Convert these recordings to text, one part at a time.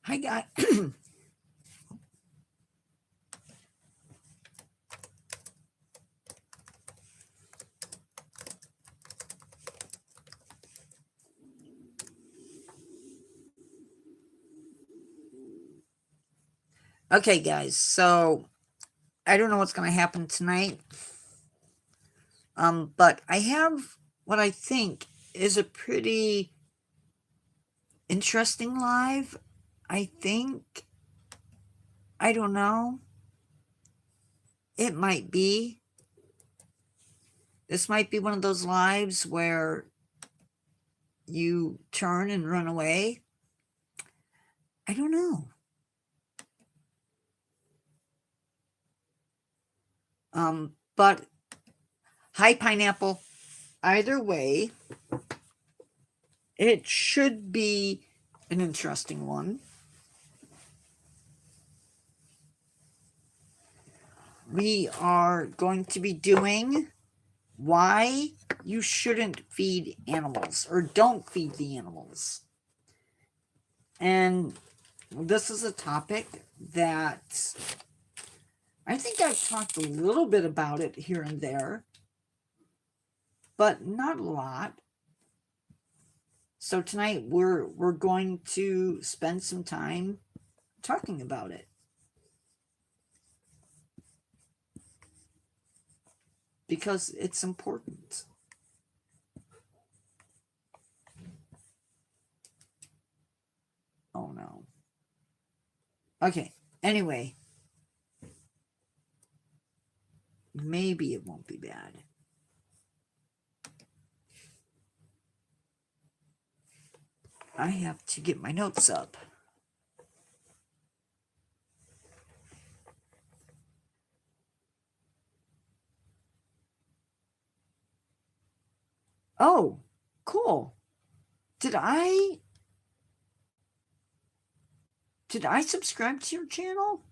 Hi, guys. Okay, guys. So I don't know what's going to happen tonight. But I have what I think is a pretty interesting live. I think. I don't know. It might be. This might be one of those lives where you turn and run away. I don't know. But hi, Pineapple. Either way, it should be an interesting one. We are going to be doing why you shouldn't feed animals or don't feed the animals. And this is a topic that I think I've talked a little bit about it here and there, but not a lot. So tonight we're going to spend some time talking about it. Because it's important. Oh no. Okay, anyway. Maybe it won't be bad. I have to get my notes up. Oh, cool. Did I subscribe to your channel?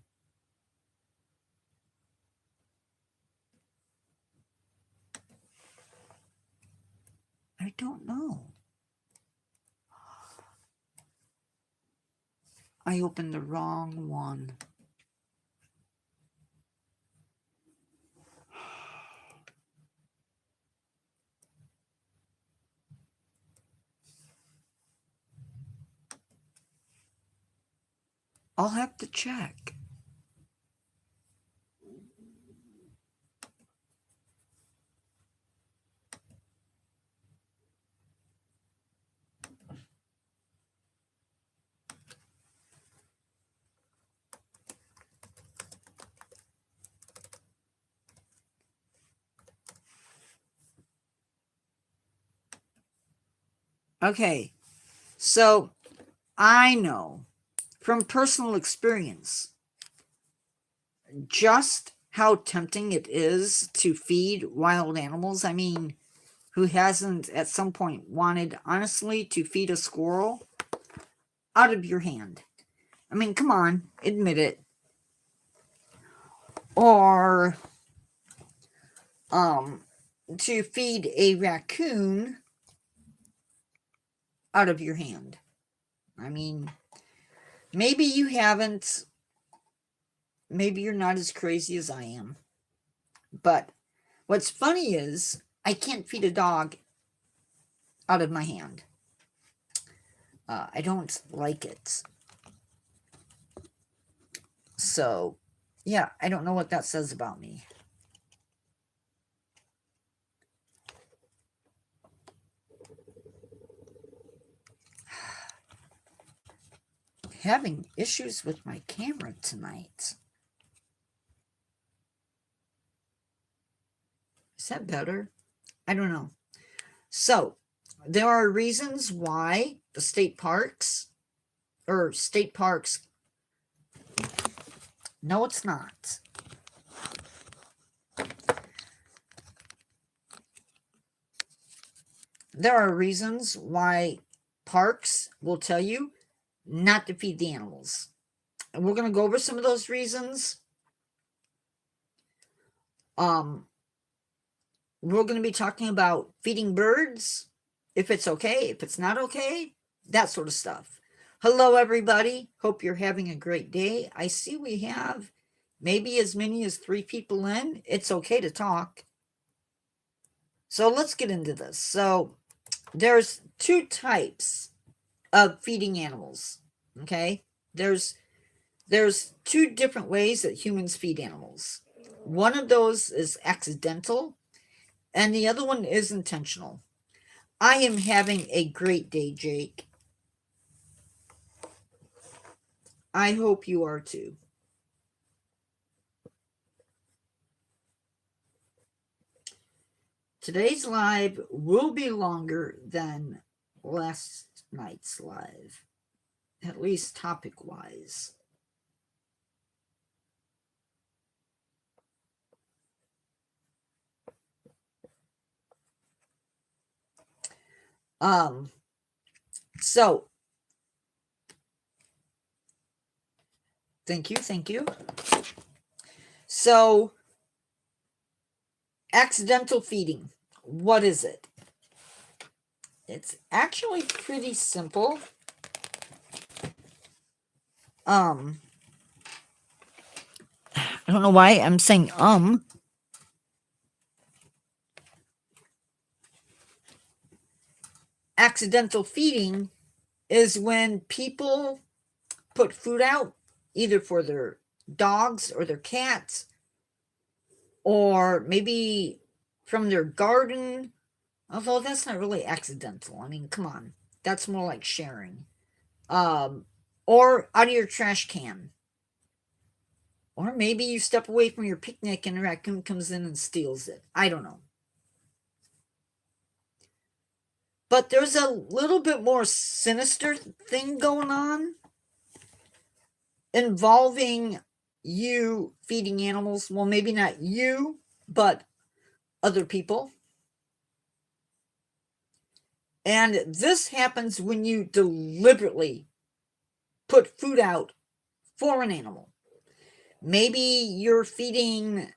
I don't know. I opened the wrong one. I'll have to check. Okay, so I know from personal experience just how tempting it is to feed wild animals. I mean, who hasn't at some point wanted, honestly, to feed a squirrel out of your hand? I mean, come on, admit it. Or to feed a raccoon out of your hand. I mean, maybe you haven't, maybe you're not as crazy as I am. But what's funny is I can't feed a dog out of my hand. I don't like it. So, yeah, I don't know what that says about me. Having issues with my camera tonight. Is that better? I don't know. So, there are reasons why the state parks, no, it's not. There are reasons why parks will tell you not to feed the animals. And we're going to go over some of those reasons. We're going to be talking about feeding birds, if it's okay, if it's not okay, that sort of stuff. Hello, everybody. Hope you're having a great day. I see we have maybe as many as 3 people in. It's okay to talk. So let's get into this. So there's 2 types of feeding animals. Okay? There's 2 different ways that humans feed animals. One of those is accidental, and the other one is intentional. I am having a great day, Jake. I hope you are too. Today's live will be longer than last night's live, at least topic-wise. So thank you. So accidental feeding, what is it? It's actually pretty simple. I don't know why I'm saying Accidental feeding is when people put food out either for their dogs or their cats, or maybe from their garden, although that's not really accidental. I mean, come on, that's more like sharing. Or out of your trash can. Or maybe you step away from your picnic and a raccoon comes in and steals it. I don't know. But there's a little bit more sinister thing going on involving you feeding animals. Well, maybe not you, but other people. And this happens when you deliberately put food out for an animal. Maybe you're feeding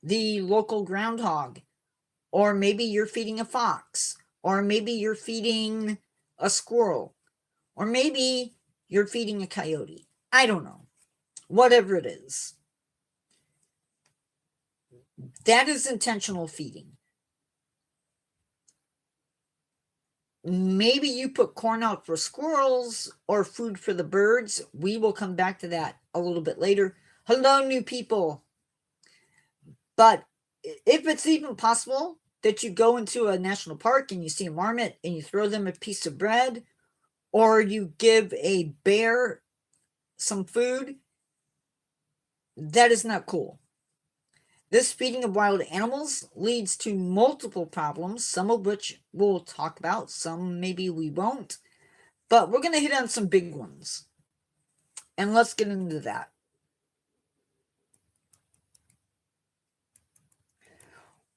the local groundhog, or maybe you're feeding a fox, or maybe you're feeding a squirrel, or maybe you're feeding a coyote. I don't know. Whatever it is. That is intentional feeding. Maybe you put corn out for squirrels or food for the birds. We will come back to that a little bit later. Hello, new people. But if it's even possible that you go into a national park and you see a marmot and you throw them a piece of bread, or you give a bear some food, that is not cool. This feeding of wild animals leads to multiple problems, some of which we'll talk about, some maybe we won't. But we're going to hit on some big ones. And let's get into that.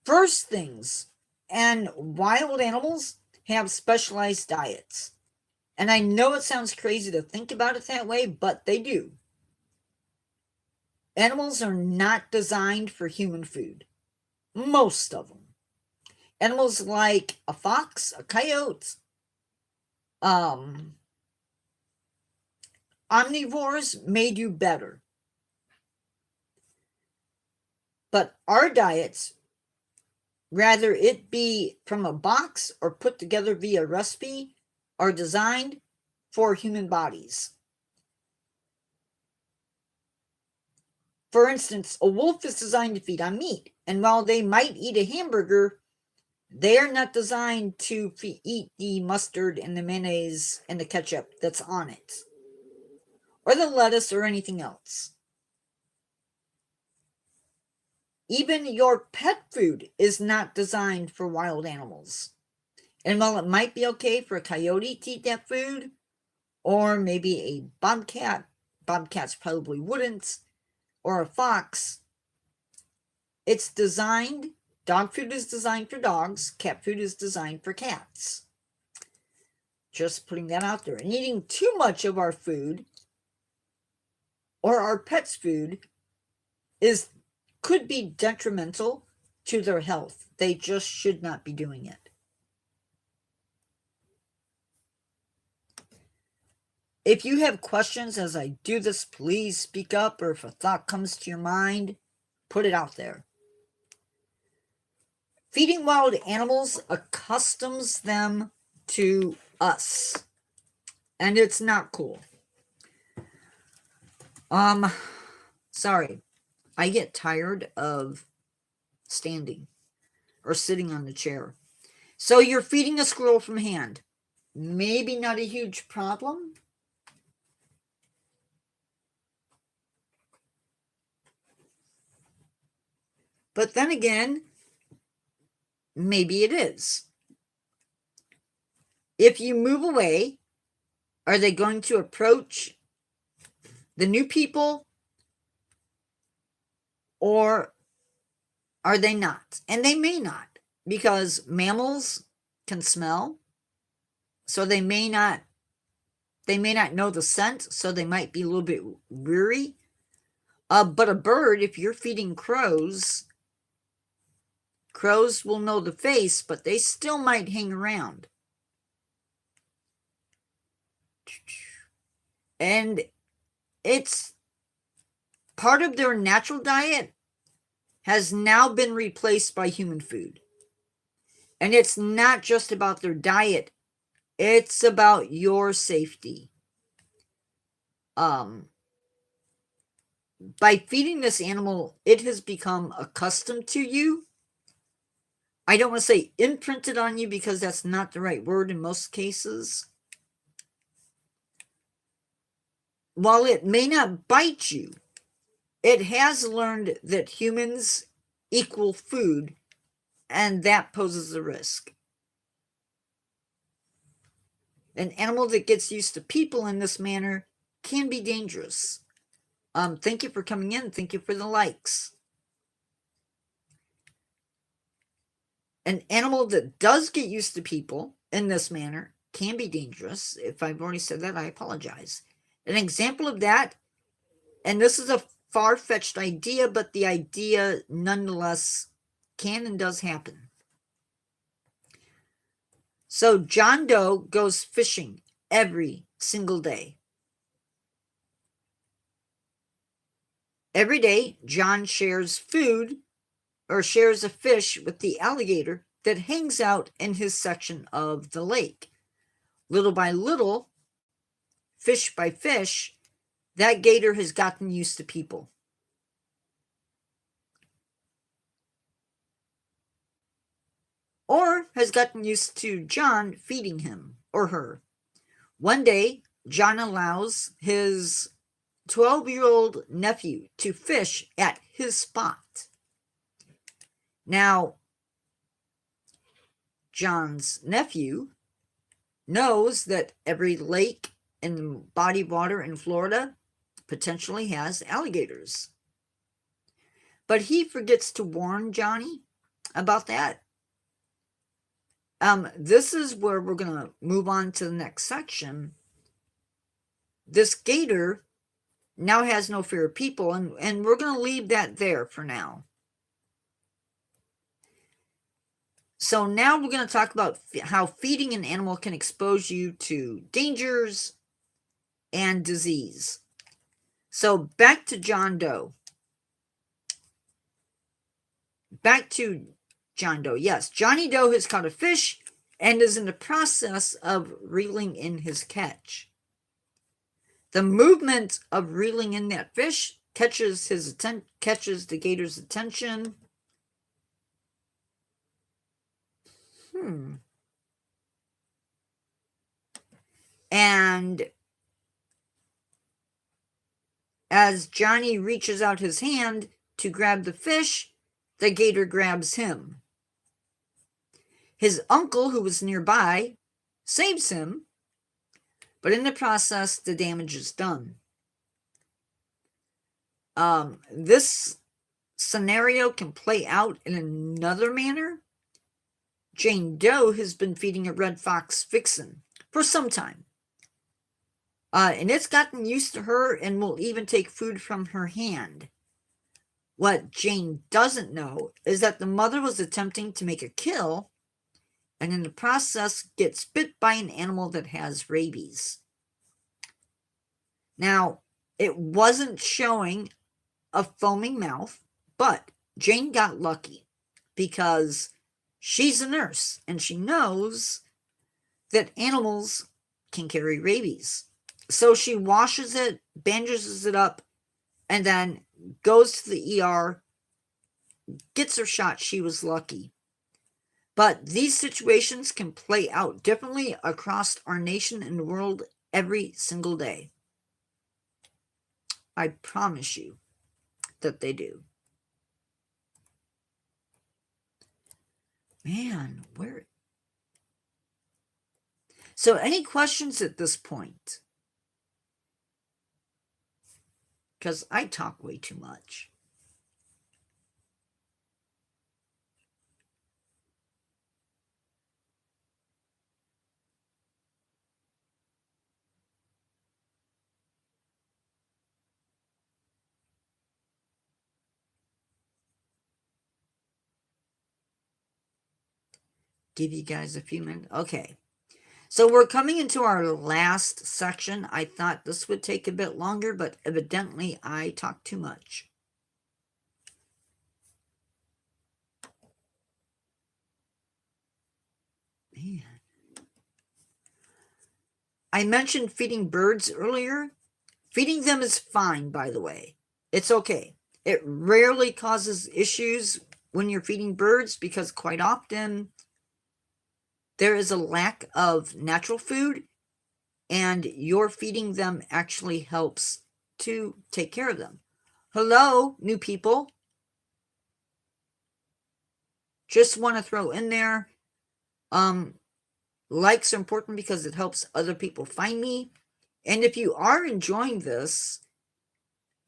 First things, and wild animals have specialized diets. And I know it sounds crazy to think about it that way, but they do. Animals are not designed for human food. Most of them. Animals like a fox, a coyote, omnivores may do better. But our diets, rather it be from a box or put together via recipe, are designed for human bodies. For instance, a wolf is designed to feed on meat, and while they might eat a hamburger, they are not designed to eat the mustard and the mayonnaise and the ketchup that's on it, or the lettuce or anything else. Even your pet food is not designed for wild animals. And while it might be okay for a coyote to eat that food, or maybe a bobcat, bobcats probably wouldn't, or a fox, it's designed, dog food is designed for dogs, cat food is designed for cats. Just putting that out there. And eating too much of our food or our pets' food could be detrimental to their health. They just should not be doing it. If you have questions as I do this, please speak up, or if a thought comes to your mind, put it out there. Feeding wild animals accustoms them to us, and it's not cool. Sorry, I get tired of standing or sitting on the chair. So you're feeding a squirrel from hand. Maybe not a huge problem. But then again, maybe it is. If you move away, are they going to approach the new people, or are they not? And they may not, because mammals can smell, so they may not know the scent, so they might be a little bit weary. But a bird, if you're feeding crows will know the face, but they still might hang around. And it's part of their natural diet has now been replaced by human food. And it's not just about their diet, it's about your safety. By feeding this animal, it has become accustomed to you. I don't want to say imprinted on you, because that's not the right word in most cases. While it may not bite you, it has learned that humans equal food, and that poses a risk. An animal that gets used to people in this manner can be dangerous. Thank you for coming in. Thank you for the likes. An animal that does get used to people in this manner can be dangerous. If I've already said that, I apologize. An example of that, and this is a far-fetched idea, but the idea nonetheless can and does happen. So John Doe goes fishing every single day. Every day, John shares food or shares a fish with the alligator that hangs out in his section of the lake. Little by little, fish by fish, that gator has gotten used to people. Or has gotten used to John feeding him or her. One day, John allows his 12-year-old nephew to fish at his spot. Now, John's nephew knows that every lake and body of water in Florida potentially has alligators. But he forgets to warn Johnny about that. This is where we're going to move on to the next section. This gator now has no fear of people, and we're going to leave that there for now. So now we're going to talk about how feeding an animal can expose you to dangers and disease. So back to John Doe. Yes, Johnny Doe has caught a fish and is in the process of reeling in his catch. The movement of reeling in that fish catches the gator's attention. And as Johnny reaches out his hand to grab the fish, the gator grabs him. His uncle, who was nearby, saves him, but in the process, the damage is done. This scenario can play out in another manner. Jane Doe has been feeding a red fox vixen for some time. And it's gotten used to her and will even take food from her hand. What Jane doesn't know is that the mother was attempting to make a kill, and in the process gets bit by an animal that has rabies. Now, it wasn't showing a foaming mouth, but Jane got lucky because she's a nurse and she knows that animals can carry rabies. So she washes it, bandages it up, and then goes to the ER, gets her shot. She was lucky. But these situations can play out differently across our nation and the world every single day. I promise you that they do. Man, where? So, any questions at this point? Because I talk way too much. Give you guys a few minutes. Okay. So we're coming into our last section. I thought this would take a bit longer, but evidently I talk too much. Man. I mentioned feeding birds earlier. Feeding them is fine, by the way. It's okay. It rarely causes issues when you're feeding birds because quite often there is a lack of natural food, and your feeding them actually helps to take care of them. Hello, new people. Just want to throw in there, likes are important because it helps other people find me. And if you are enjoying this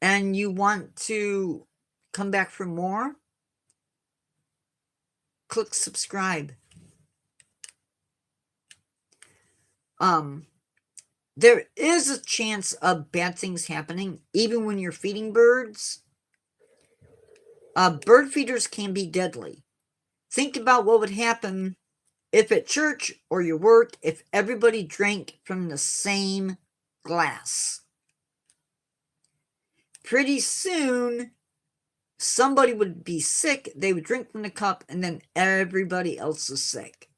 and you want to come back for more, click subscribe. There is a chance of bad things happening even when you're feeding birds. Bird feeders can be deadly. Think about what would happen if at church or your work, if everybody drank from the same glass. Pretty soon, somebody would be sick, they would drink from the cup, and then everybody else is sick.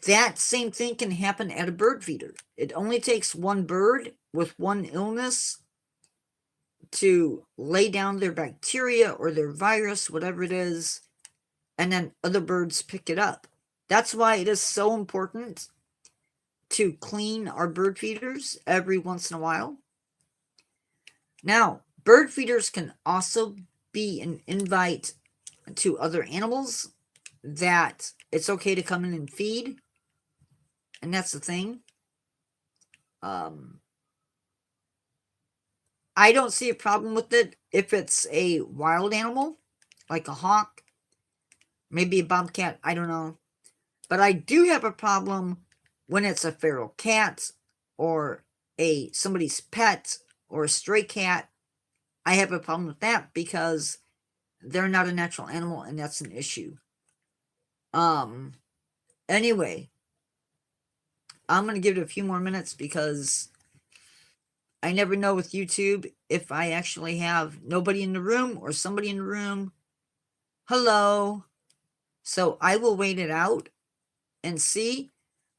That same thing can happen at a bird feeder. It only takes one bird with one illness to lay down their bacteria or their virus, whatever it is, and then other birds pick it up. That's why it is so important to clean our bird feeders every once in a while. Now, bird feeders can also be an invite to other animals that it's okay to come in and feed. And that's the thing. I don't see a problem with it if it's a wild animal, like a hawk, maybe a bobcat, I don't know. But I do have a problem when it's a feral cat or somebody's pet or a stray cat. I have a problem with that because they're not a natural animal and that's an issue. Anyway, I'm going to give it a few more minutes because I never know with YouTube if I actually have nobody in the room or somebody in the room. Hello. So I will wait it out and see.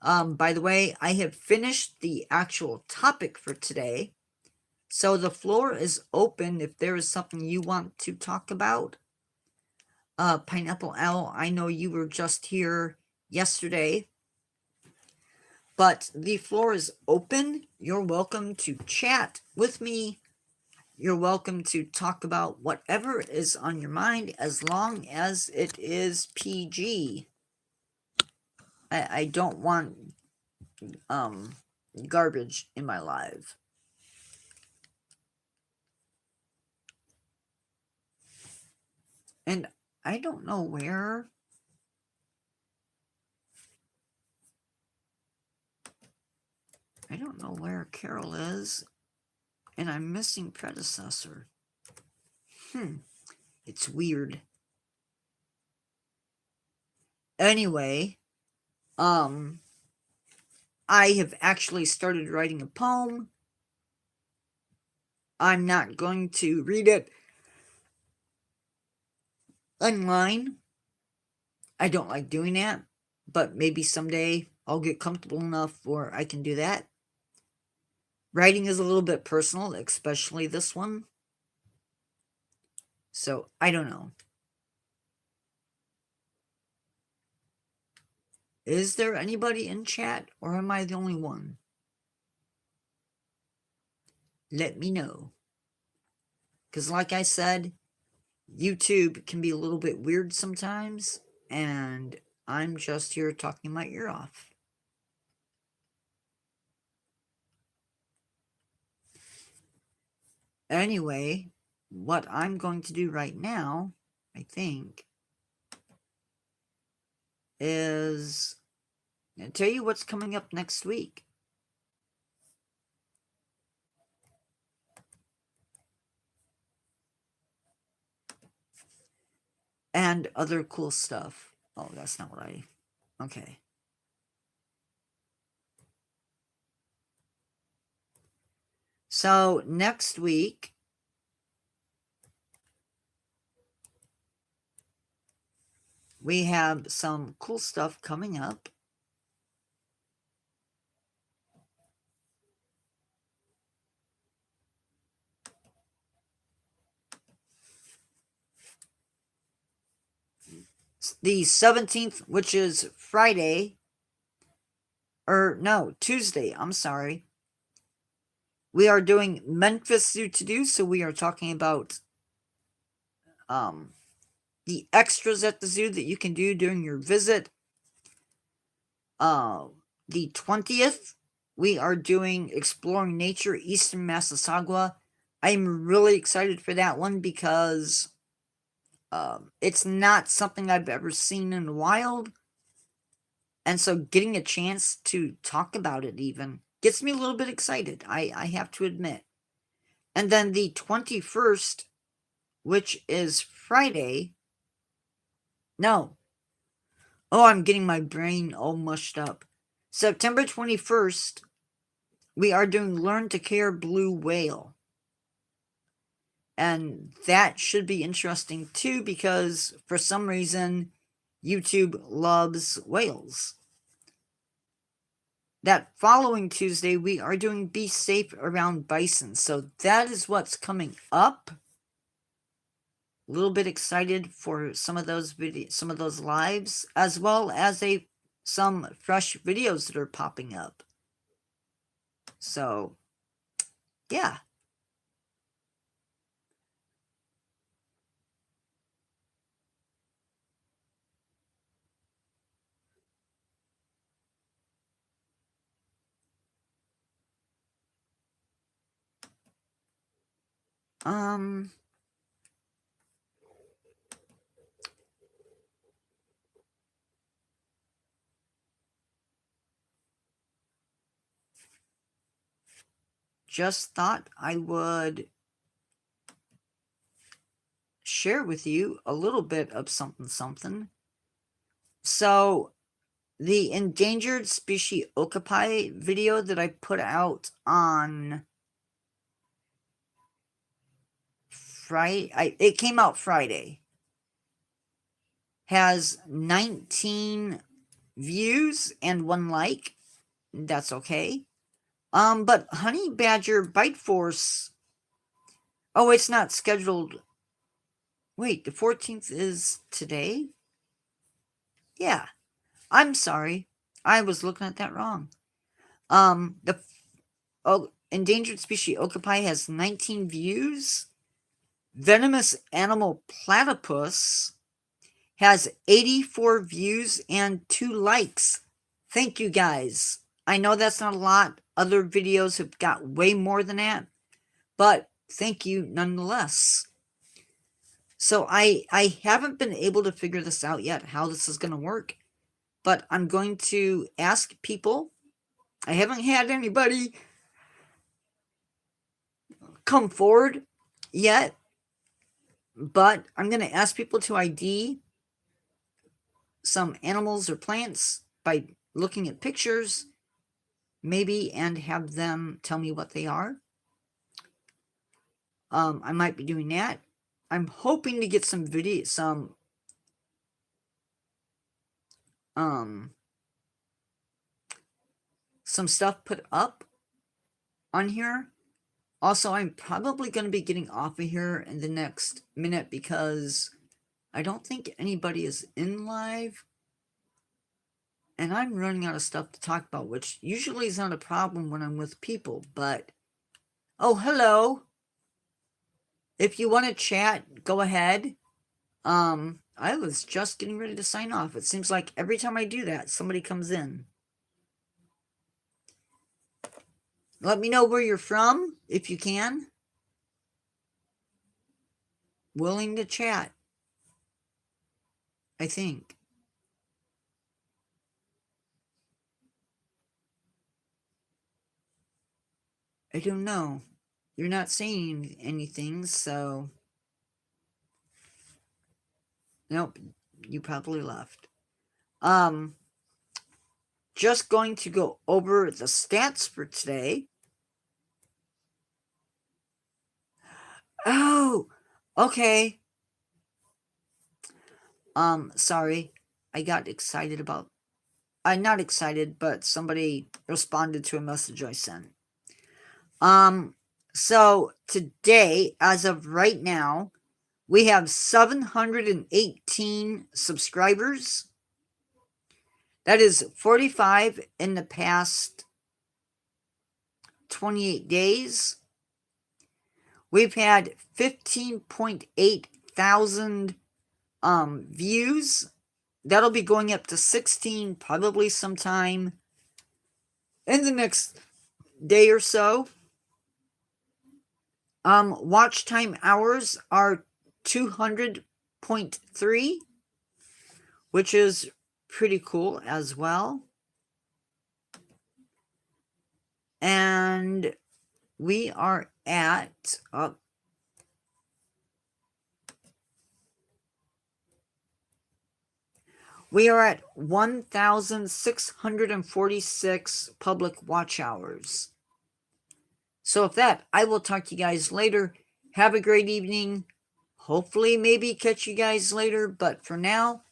By the way, I have finished the actual topic for today. So the floor is open if there is something you want to talk about. Pineapple Owl, I know you were just here yesterday, but the floor is open. You're welcome to chat with me. You're welcome to talk about whatever is on your mind as long as it is PG. I don't want garbage in my life. And I don't know where. I don't know where Carol is. And I'm missing predecessor. It's weird. Anyway, I have actually started writing a poem. I'm not going to read it online. I don't like doing that, but maybe someday I'll get comfortable enough where I can do that. Writing is a little bit personal, especially this one. So I don't know. Is there anybody in chat, or am I the only one? Let me know. Because like I said, YouTube can be a little bit weird sometimes, and I'm just here talking my ear off. Anyway, what I'm going to do right now, I think, is tell you what's coming up next week. And other cool stuff. Oh, that's not what I... Okay. So, next week, we have some cool stuff coming up. The 17th, which is Friday, or no, Tuesday, I'm sorry. We are doing Memphis Zoo to Do, so we are talking about the extras at the zoo that you can do during your visit. The 20th, we are doing Exploring Nature, Eastern Massasauga. I'm really excited for that one because it's not something I've ever seen in the wild. And so getting a chance to talk about it even gets me a little bit excited, I have to admit. And then the 21st, which is Friday. No. Oh, I'm getting my brain all mushed up. September 21st, we are doing Learn to Care Blue Whale. And that should be interesting too, because for some reason, YouTube loves whales. That following Tuesday, we are doing Be Safe Around Bison. So that is what's coming up. A little bit excited for some of those some of those lives, as well as some fresh videos that are popping up. So, yeah. Just thought I would share with you a little bit of something. So, the endangered species okapi video that I put out on Friday, it came out Friday, has 19 views and 1 like. That's okay. But Honey Badger Bite Force, oh, it's not scheduled. Wait, the 14th is today? Yeah. I'm sorry. I was looking at that wrong. The endangered species okapi has 19 views. Venomous Animal Platypus has 84 views and 2 likes. Thank you, guys. I know that's not a lot. Other videos have got way more than that, but thank you nonetheless. So I haven't been able to figure this out yet, how this is going to work, but I'm going to ask people. I haven't had anybody come forward yet, but I'm going to ask people to ID some animals or plants by looking at pictures, maybe, and have them tell me what they are. I might be doing that. I'm hoping to get some stuff put up on here. Also, I'm probably going to be getting off of here in the next minute because I don't think anybody is in live. And I'm running out of stuff to talk about, which usually is not a problem when I'm with people, but... Oh, hello. If you want to chat, go ahead. I was just getting ready to sign off. It seems like every time I do that, somebody comes in. Let me know where you're from, if you can. Willing to chat, I think. I don't know. You're not saying anything, so... Nope, you probably left. Just going to go over the stats for today. Oh, okay. Sorry. I got excited about... I'm not excited, but somebody responded to a message I sent. So today, as of right now, we have 718 subscribers. That is 45 in the past 28 days. We've had 15.8 thousand views. That'll be going up to 16 probably sometime in the next day or so. Watch time hours are 200.3, which is pretty cool as well. And we are at... we are at 1,646 public watch hours. So with that, I will talk to you guys later. Have a great evening. Hopefully, maybe catch you guys later. But for now,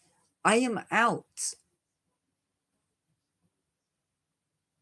I am out.